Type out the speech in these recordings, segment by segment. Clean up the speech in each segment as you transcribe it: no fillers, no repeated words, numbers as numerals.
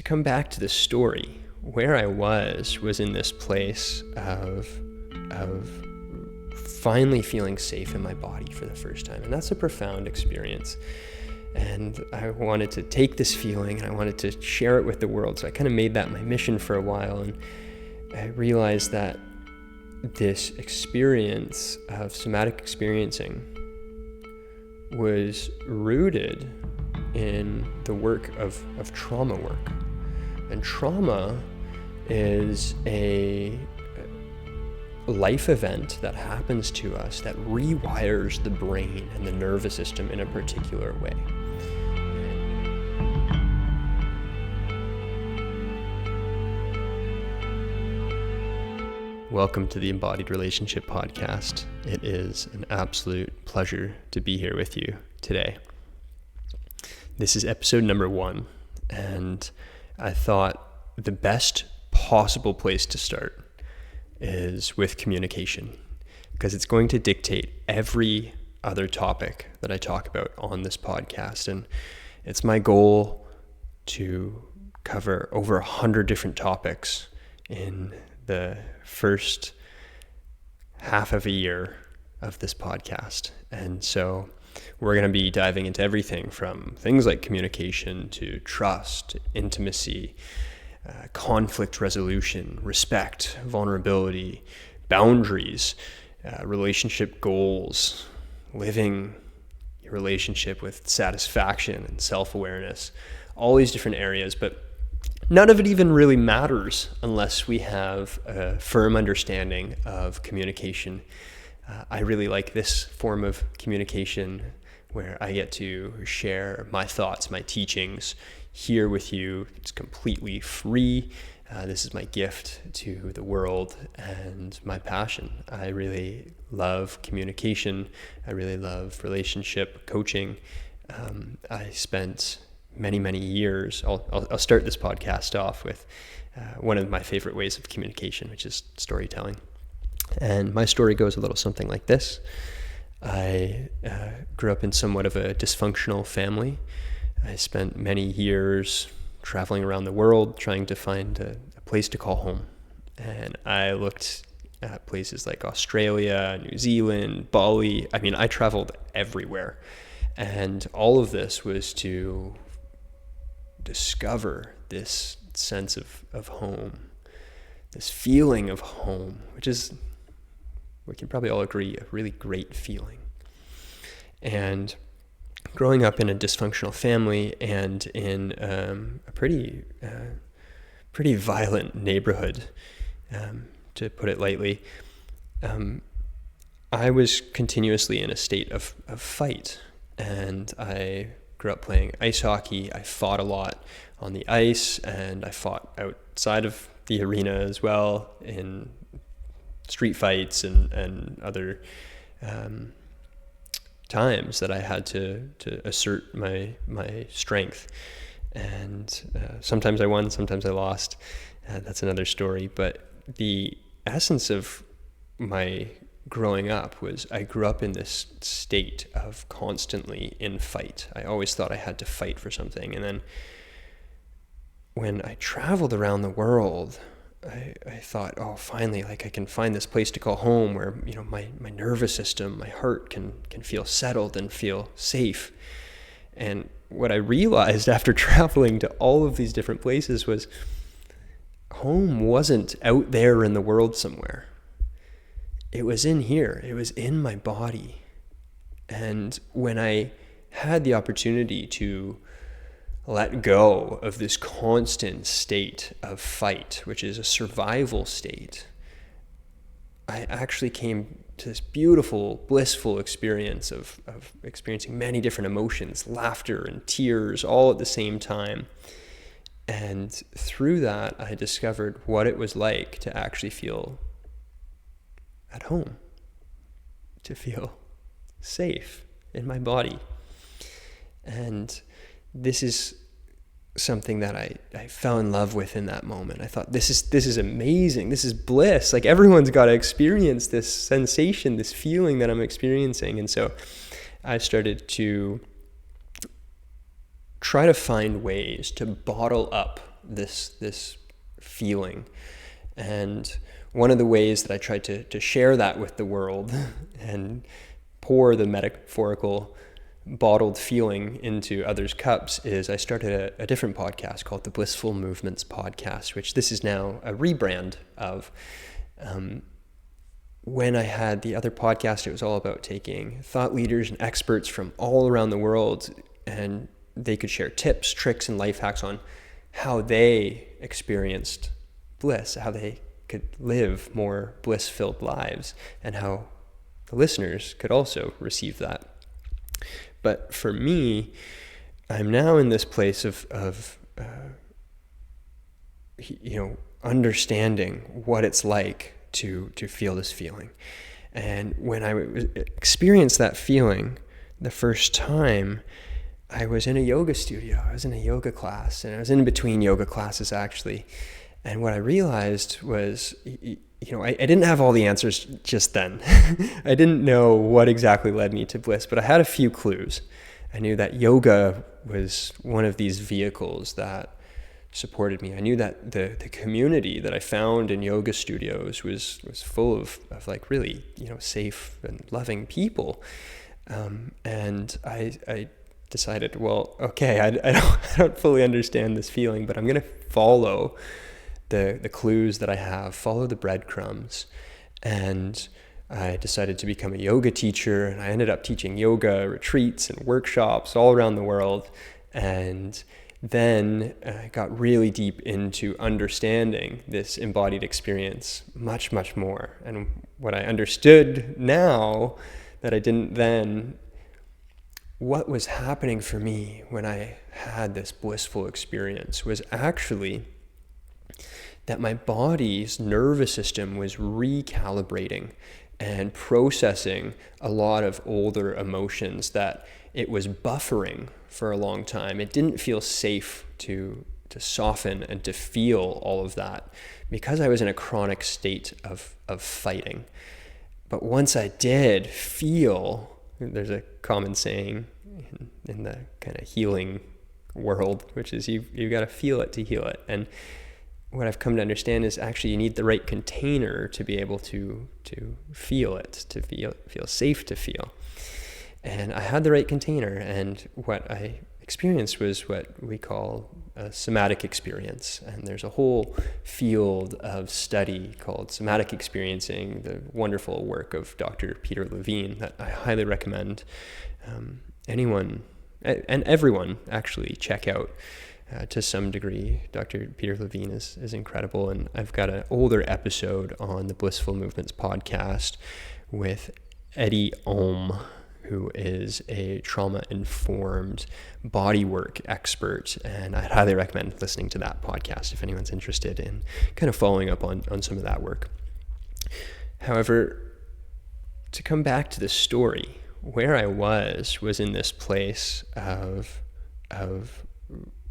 to come back to the story, where I was in this place of finally feeling safe in my body for the first time. And that's a profound experience. And I wanted to take this feeling and I wanted to share it with the world. So I kind of made that my mission for a while. And I realized that this experience of somatic experiencing was rooted in the work of trauma work. And trauma is a life event that happens to us that rewires the brain and the nervous system in a particular way. Welcome to the Embodied Relationship Podcast. It is an absolute pleasure to be here with you today. This is episode number 1, and I thought the best possible place to start is with communication, because it's going to dictate every other topic that I talk about on this podcast. And it's my goal to cover over 100 different topics in the first half of a year of this podcast. And so we're going to be diving into everything from things like communication to trust, intimacy, conflict resolution, respect, vulnerability, boundaries, relationship goals, living your relationship with satisfaction and self-awareness, all these different areas. But none of it even really matters unless we have a firm understanding of communication. I really like this form of communication where I get to share my thoughts, my teachings here with you. It's completely free. This is my gift to the world and my passion. I really love communication. I really love relationship coaching. I spent many years. I'll start this podcast off with one of my favorite ways of communication, which is storytelling. And my story goes a little something like this. I grew up in somewhat of a dysfunctional family. I spent many years traveling around the world trying to find a place to call home. And I looked at places like Australia, New Zealand, Bali. I mean, I traveled everywhere. And all of this was to discover this sense of home, this feeling of home, which is, we can probably all agree, a really great feeling. And growing up in a dysfunctional family and in a pretty violent neighborhood, to put it lightly, I was continuously in a state of fight. And I grew up playing ice hockey. I fought a lot on the ice, and I fought outside of the arena as well in street fights and other times that I had to assert my strength. And sometimes I won, sometimes I lost. That's another story. But the essence of my growing up was I grew up in this state of constantly in fight. I always thought I had to fight for something. And then when I traveled around the world, I thought, oh, finally, like I can find this place to call home where, you know, my nervous system, my heart can feel settled and feel safe. And what I realized after traveling to all of these different places was home wasn't out there in the world somewhere. It was in here. It was in my body. And when I had the opportunity to let go of this constant state of fight, which is a survival state, I actually came to this beautiful, blissful experience of experiencing many different emotions, laughter and tears, all at the same time. And through that, I discovered what it was like to actually feel at home, to feel safe in my body. And this is something that I fell in love with in that moment. I thought, this is amazing. This is bliss. Like, everyone's got to experience this sensation, this feeling that I'm experiencing. And so I started to try to find ways to bottle up this feeling. And one of the ways that I tried to share that with the world and pour the metaphorical bottled feeling into others' cups is I started a different podcast called the Blissful Movements Podcast, which this is now a rebrand of. When I had the other podcast, it was all about taking thought leaders and experts from all around the world, and they could share tips, tricks, and life hacks on how they experienced bliss, how they could live more bliss-filled lives, and how the listeners could also receive that. But for me, I'm now in this place of understanding what it's like to feel this feeling. And when I experienced that feeling the first time, I was in a yoga studio. I was in a yoga class, and I was in between yoga classes actually. And what I realized was, I didn't have all the answers just then. I didn't know what exactly led me to bliss, but I had a few clues. I knew that yoga was one of these vehicles that supported me. I knew that the community that I found in yoga studios was full of like really, safe and loving people. And I decided, well, okay, I don't fully understand this feeling, but I'm going to follow the clues that I have, follow the breadcrumbs. And I decided to become a yoga teacher, and I ended up teaching yoga retreats and workshops all around the world. And then I got really deep into understanding this embodied experience much, much more. And what I understood now that I didn't then, what was happening for me when I had this blissful experience was actually that my body's nervous system was recalibrating and processing a lot of older emotions that it was buffering for a long time. It didn't feel safe to soften and to feel all of that because I was in a chronic state of fighting. But once I did feel, there's a common saying in the kind of healing world, which is you've got to feel it to heal it. And what I've come to understand is actually you need the right container to be able to feel it, to feel safe to feel. And I had the right container, and what I experienced was what we call a somatic experience. And there's a whole field of study called somatic experiencing, the wonderful work of Dr. Peter Levine that I highly recommend anyone and everyone actually check out. To some degree, Dr. Peter Levine is incredible, and I've got an older episode on the Blissful Movements podcast with Eddie Ohm, who is a trauma-informed bodywork expert, and I'd highly recommend listening to that podcast if anyone's interested in kind of following up on some of that work. However, to come back to the story, where I was in this place of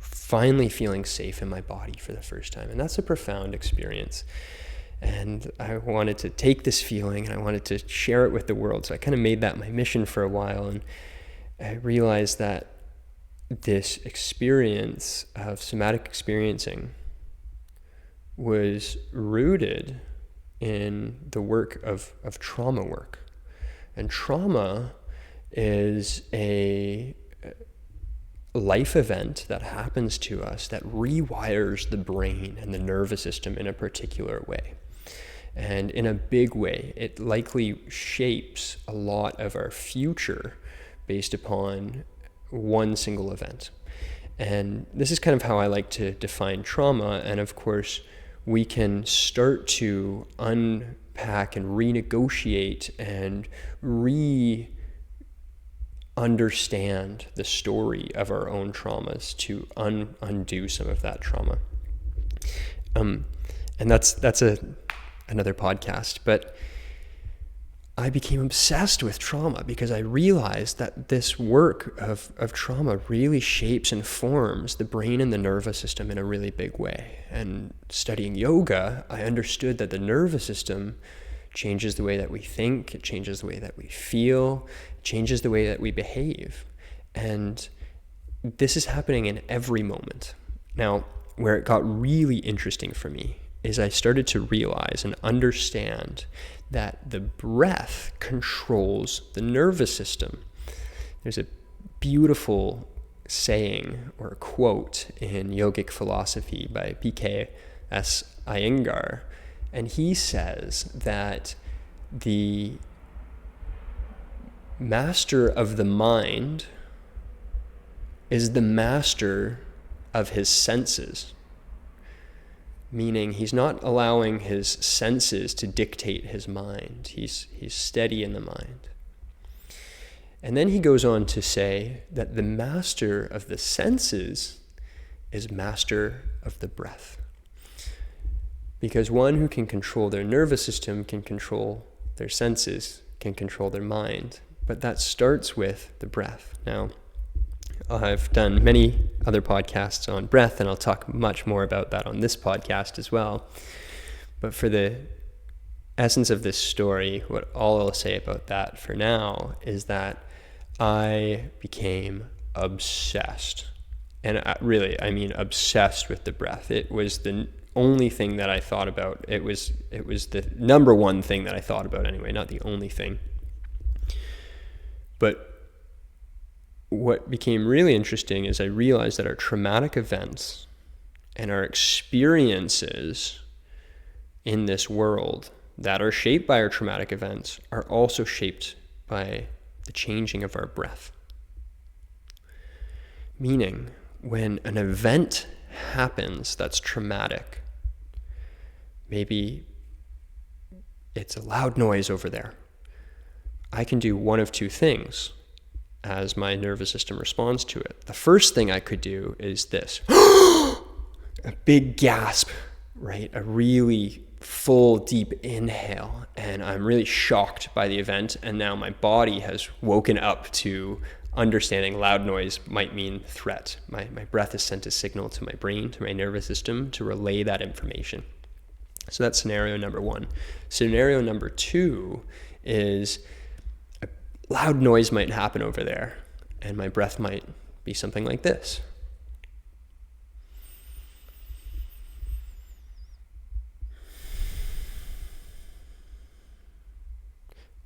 finally feeling safe in my body for the first time. And that's a profound experience. And I wanted to take this feeling and I wanted to share it with the world. So I kind of made that my mission for a while. And I realized that this experience of somatic experiencing was rooted in the work of trauma work. And trauma is a life event that happens to us that rewires the brain and the nervous system in a particular way. And in a big way, it likely shapes a lot of our future based upon one single event. And this is kind of how I like to define trauma. And of course, we can start to unpack and renegotiate and understand the story of our own traumas to undo some of that trauma. And that's another podcast. But I became obsessed with trauma because I realized that this work of trauma really shapes and forms the brain and the nervous system in a really big way. And studying yoga, I understood that the nervous system changes the way that we think, it changes the way that we feel, it changes the way that we behave. And this is happening in every moment. Now, where it got really interesting for me is I started to realize and understand that the breath controls the nervous system. There's a beautiful saying or quote in yogic philosophy by B.K.S. Iyengar, and he says that the master of the mind is the master of his senses, meaning he's not allowing his senses to dictate his mind. He's steady in the mind. And then he goes on to say that the master of the senses is master of the breath. Because one who can control their nervous system can control their senses, can control their mind. But that starts with the breath. Now, I've done many other podcasts on breath, and I'll talk much more about that on this podcast as well. But for the essence of this story, all I'll say about that for now is that I became obsessed. And I mean obsessed with the breath. It was the only thing that I thought about. It was the number one thing that I thought about anyway, not the only thing. But what became really interesting is I realized that our traumatic events and our experiences in this world that are shaped by our traumatic events are also shaped by the changing of our breath. Meaning, when an event happens that's traumatic, maybe it's a loud noise over there, I can do one of two things as my nervous system responds to it. The first thing I could do is this. A big gasp, right? A really full, deep inhale. And I'm really shocked by the event. And now my body has woken up to understanding loud noise might mean threat. My breath has sent a signal to my brain, to my nervous system to relay that information. So that's scenario number one. Scenario number two is a loud noise might happen over there, and my breath might be something like this.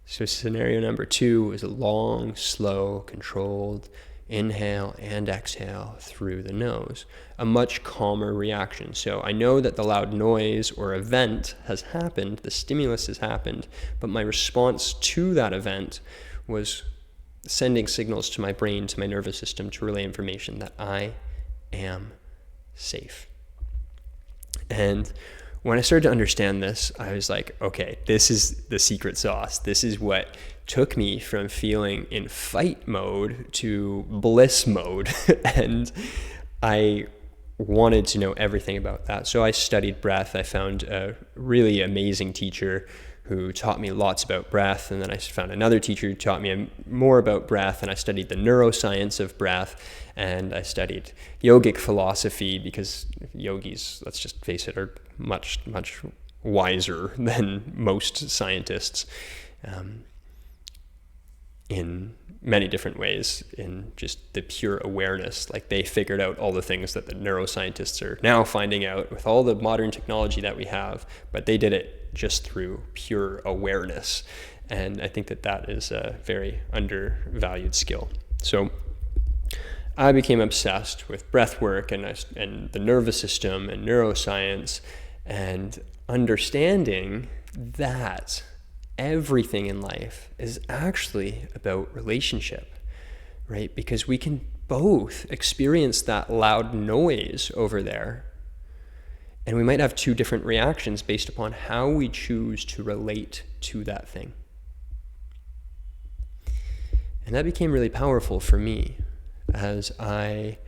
So scenario number two is a long, slow, controlled inhale and exhale through the nose, a much calmer reaction. So I know that the loud noise or event has happened, the stimulus has happened, but my response to that event was sending signals to my brain, to my nervous system to relay information that I am safe. And when I started to understand this, I was like, okay, this is the secret sauce. This is what took me from feeling in fight mode to bliss mode. And I wanted to know everything about that. So I studied breath. I found a really amazing teacher who taught me lots about breath. And then I found another teacher who taught me more about breath. And I studied the neuroscience of breath. And I studied yogic philosophy because yogis, let's just face it, are much, much wiser than most scientists in many different ways, in just the pure awareness. Like, they figured out all the things that the neuroscientists are now finding out with all the modern technology that we have, but they did it just through pure awareness. And I think that that is a very undervalued skill. So I became obsessed with breathwork and the nervous system and neuroscience, and understanding that everything in life is actually about relationship, right? Because we can both experience that loud noise over there, and we might have two different reactions based upon how we choose to relate to that thing. And that became really powerful for me as I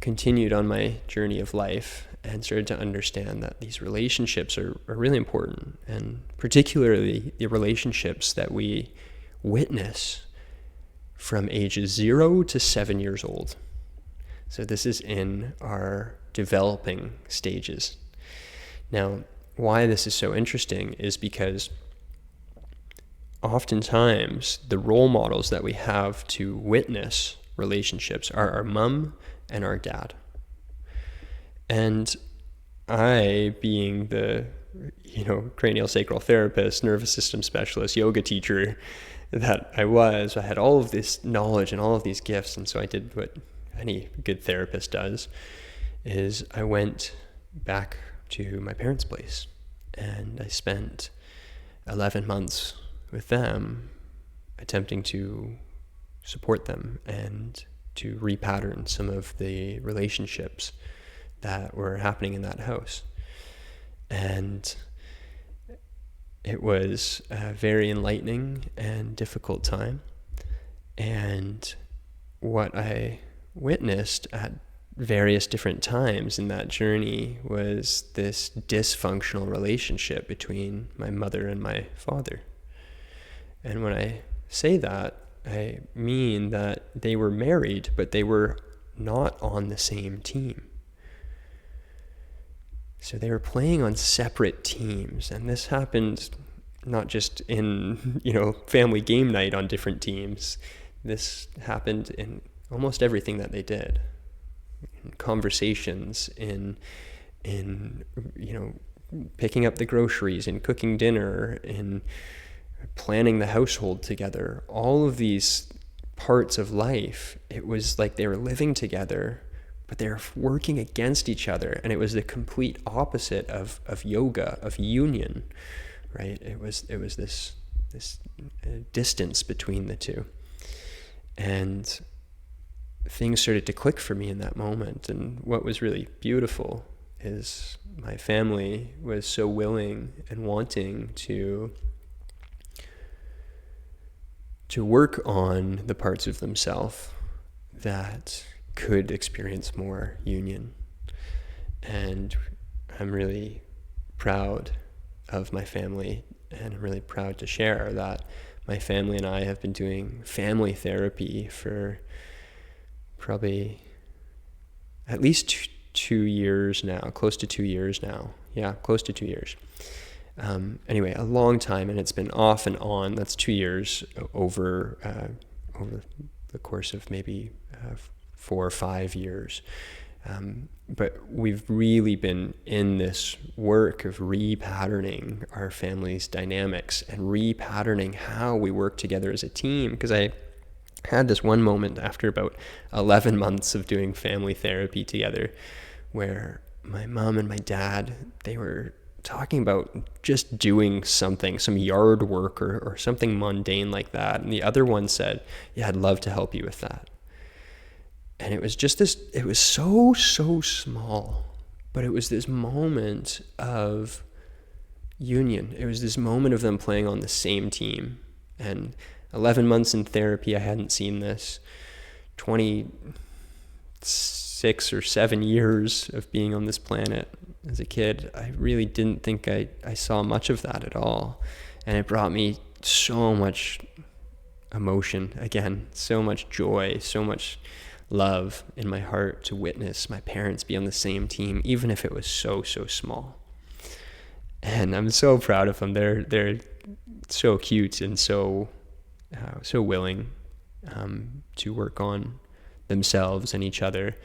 continued on my journey of life and started to understand that these relationships are really important, and particularly the relationships that we witness from ages 0 to 7 years old. So this is in our developing stages. Now, why this is so interesting is because oftentimes the role models that we have to witness relationships are our mom and our dad. And I, being the, cranial sacral therapist, nervous system specialist, yoga teacher that I had all of this knowledge and all of these gifts. And so I did what any good therapist does, is I went back to my parents' place and I spent 11 months with them, attempting to support them and to repattern some of the relationships that were happening in that house. And it was a very enlightening and difficult time. And what I witnessed at various different times in that journey was this dysfunctional relationship between my mother and my father. And when I say that, I mean that they were married, but they were not on the same team. So they were playing on separate teams, and this happened not just in, family game night on different teams. This happened in almost everything that they did. In conversations, in picking up the groceries, in cooking dinner, in planning the household together. All of these parts of life, it was like they were living together, but they're working against each other. And it was the complete opposite of yoga, of union, right? It was this distance between the two. And things started to click for me in that moment. And what was really beautiful is my family was so willing and wanting to work on the parts of themselves that could experience more union. And I'm really proud of my family, and I'm really proud to share that my family and I have been doing family therapy for probably at least 2 years now, close to 2 years now. Yeah, close to 2 years. Anyway, a long time, and it's been off and on. That's 2 years over the course of maybe 4 or 5 years. But we've really been in this work of repatterning our family's dynamics and repatterning how we work together as a team. Because I had this one moment after about 11 months of doing family therapy together where my mom and my dad, they were talking about just doing something, some yard work or something mundane like that. And the other one said, yeah, I'd love to help you with that. And it was just this, it was so small, but it was this moment of union. It was this moment of them playing on the same team. And 11 months in therapy, I hadn't seen this. 26 or 7 years of being on this planet as a kid, I really didn't think I saw much of that at all. And it brought me so much emotion, again, so much joy, so much love in my heart to witness my parents be on the same team, even if it was so small. And I'm so proud of them. They're so cute and so willing to work on themselves and each other,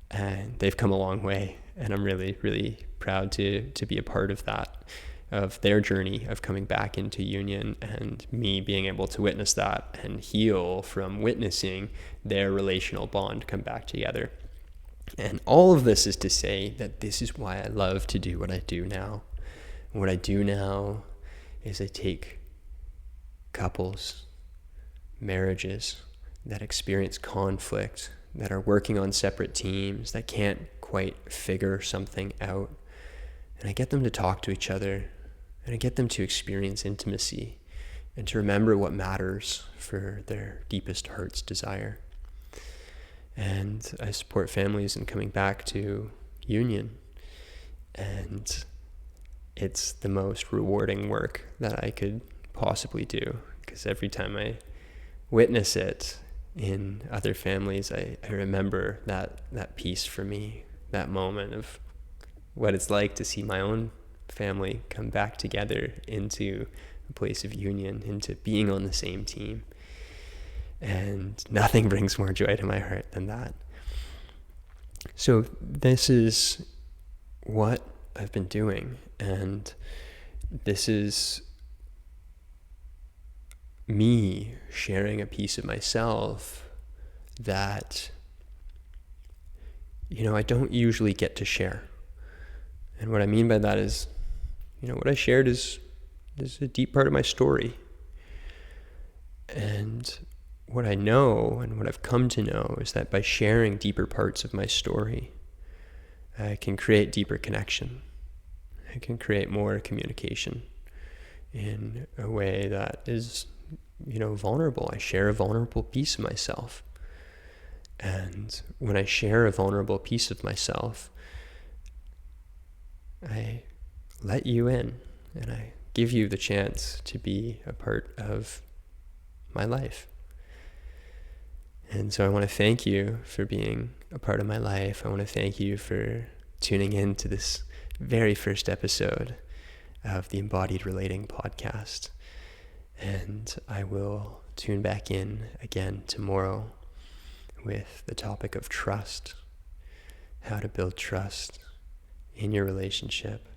and they've come a long way. And I'm really, really proud to be a part of that, of their journey of coming back into union, and me being able to witness that and heal from witnessing their relational bond come back together. And all of this is to say that this is why I love to do what I do now. And what I do now is I take couples, marriages that experience conflict, that are working on separate teams, that can't quite figure something out, and I get them to talk to each other, and I get them to experience intimacy and to remember what matters for their deepest heart's desire. And I support families in coming back to union, and it's the most rewarding work that I could possibly do, because every time I witness it in other families, I remember that piece for me, that moment of what it's like to see my own family come back together into a place of union, into being on the same team. And nothing brings more joy to my heart than that. So this is what I've been doing. And this is me sharing a piece of myself that, I don't usually get to share. And what I mean by that is, what I shared is a deep part of my story. And what I know and what I've come to know is that by sharing deeper parts of my story, I can create deeper connection. I can create more communication in a way that is, vulnerable. I share a vulnerable piece of myself. And when I share a vulnerable piece of myself, I let you in and I give you the chance to be a part of my life. And so I want to thank you for being a part of my life. I want to thank you for tuning in to this very first episode of the Embodied Relating podcast. And I will tune back in again tomorrow with the topic of trust, how to build trust in your relationship.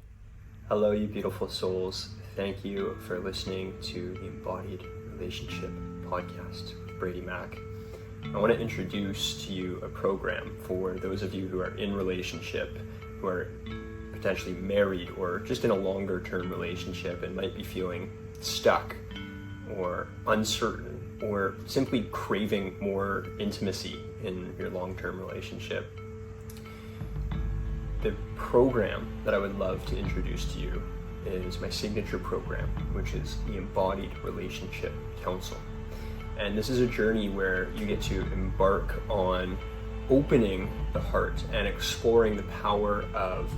Hello, you beautiful souls. Thank you for listening to the Embodied Relationship podcast with Brady Mack. I want to introduce to you a program for those of you who are in relationship, who are potentially married or just in a longer term relationship and might be feeling stuck or uncertain or simply craving more intimacy in your long-term relationship. The program that I would love to introduce to you is my signature program, which is the Embodied Relationship Council. And this is a journey where you get to embark on opening the heart and exploring the power of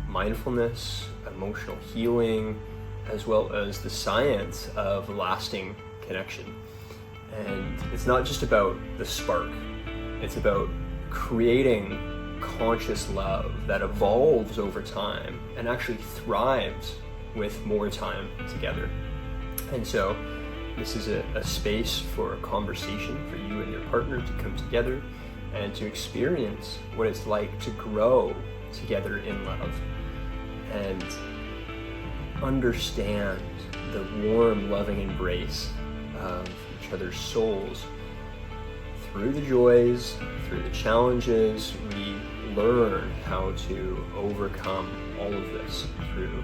mindfulness, emotional healing, as well as the science of lasting connection. And it's not just about the spark, it's about creating conscious love that evolves over time and actually thrives with more time together. And so this is a space for a conversation for you and your partner to come together and to experience what it's like to grow together in love and understand the warm, loving embrace of each other's souls. Through the joys, through the challenges, we learn how to overcome all of this through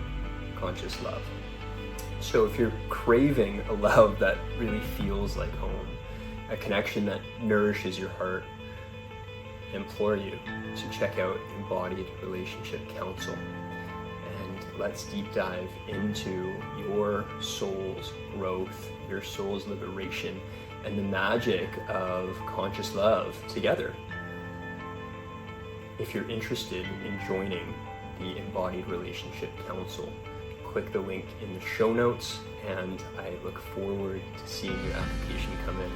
conscious love. So if you're craving a love that really feels like home, a connection that nourishes your heart, I implore you to check out Embodied Relationship Council. And let's deep dive into your soul's growth, your soul's liberation, and the magic of conscious love together. If you're interested in joining the Embodied Relationship Council, click the link in the show notes, and I look forward to seeing your application come in.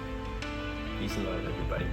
Peace and love, everybody.